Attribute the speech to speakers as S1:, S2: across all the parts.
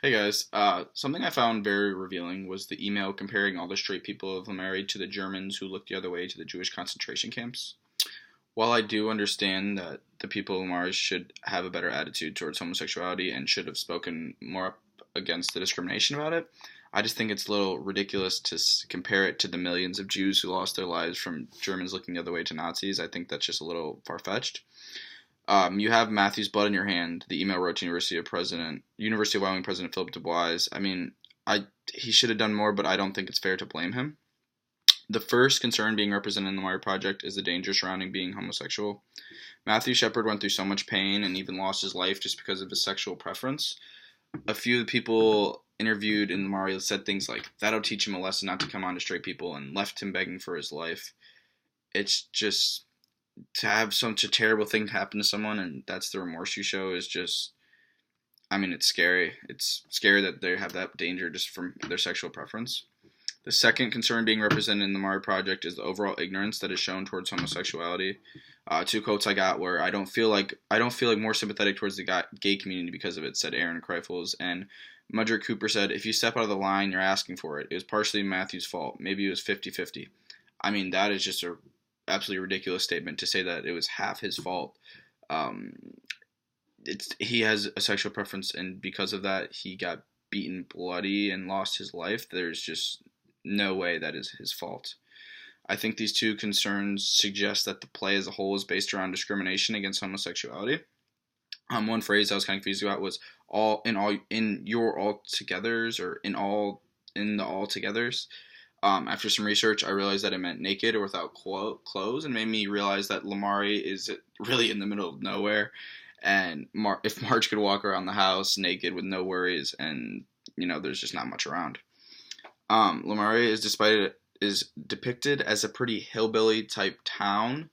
S1: Hey guys, something I found very revealing was the email comparing all the straight people of Laramie to the Germans who looked the other way to the Jewish concentration camps. While I do understand that the people of Laramie should have a better attitude towards homosexuality and should have spoken more up against the discrimination about it, I just think it's a little ridiculous to compare it to the millions of Jews who lost their lives from Germans looking the other way to Nazis. I think that's just a little far-fetched. You have Matthew's blood in your hand. The email wrote to University of Wyoming President Philip Du Bois. I mean, he should have done more, but I don't think it's fair to blame him. The first concern being represented in the Laramie Project is the danger surrounding being homosexual. Matthew Shepard went through so much pain and even lost his life just because of his sexual preference. A few of the people interviewed in Laramie said things like, "That'll teach him a lesson not to come on to straight people," and left him begging for his life. It's just to have such a terrible thing happen to someone and that's the remorse you show is just, I mean, it's scary. It's scary that they have that danger just from their sexual preference. The second concern being represented in the Mari Project is the overall ignorance that is shown towards homosexuality. Two quotes I got were, I don't feel like more sympathetic towards the gay community because of it," said Aaron Kreifels, and Mudrick Cooper said, "If you step out of the line, you're asking for it. It was partially Matthew's fault. Maybe it was 50-50. I mean, that is just a absolutely ridiculous statement to say that it was half his fault. Um, he has a sexual preference, and because of that, he got beaten bloody and lost his life. There's just no way that is his fault. I think these two concerns suggest that the play as a whole is based around discrimination against homosexuality. One phrase I was kind of confused about was in your all togethers or in the all togethers. After some research, I realized that it meant naked or without clothes, and made me realize that Lamari is really in the middle of nowhere. And if Marge could walk around the house naked with no worries, and there's just not much around. Lamari is depicted as a pretty hillbilly type town.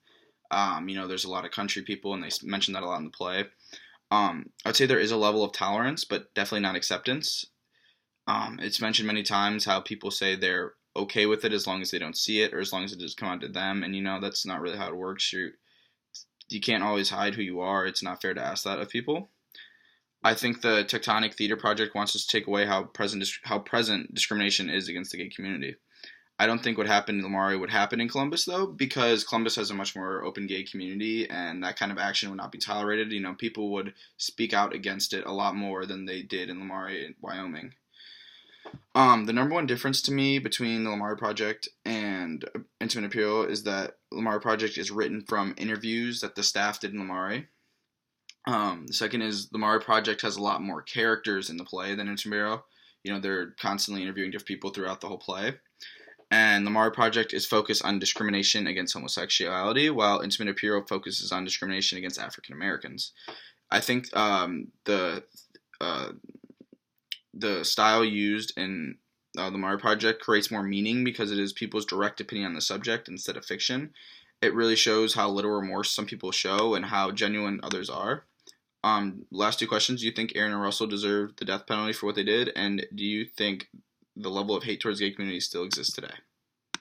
S1: There's a lot of country people, and they mention that a lot in the play. I'd say there is a level of tolerance, but definitely not acceptance. It's mentioned many times how people say they're okay with it as long as they don't see it or as long as it doesn't come out to them, and that's not really how it works. You can't always hide who you are. It's not fair to ask that of people. I think the Tectonic Theater Project wants us to take away how present discrimination is against the gay community. I don't think what happened in Lamari would happen in Columbus, though, because Columbus has a much more open gay community, and that kind of action would not be tolerated. People would speak out against it a lot more than they did in Lamari, Wyoming. The number one difference to me between the Laramie Project and Intimate Imperial is that Laramie Project is written from interviews that the staff did in Laramie. The second is the Laramie Project has a lot more characters in the play than Intimate Imperial. They're constantly interviewing different people throughout the whole play. And the Laramie Project is focused on discrimination against homosexuality, while Intimate Imperial focuses on discrimination against African Americans. I think the style used in the Mari Project creates more meaning because it is people's direct opinion on the subject instead of fiction. It really shows how little remorse some people show and how genuine others are. Last two questions. Do you think Aaron and Russell deserve the death penalty for what they did? And do you think the level of hate towards the gay community still exists today?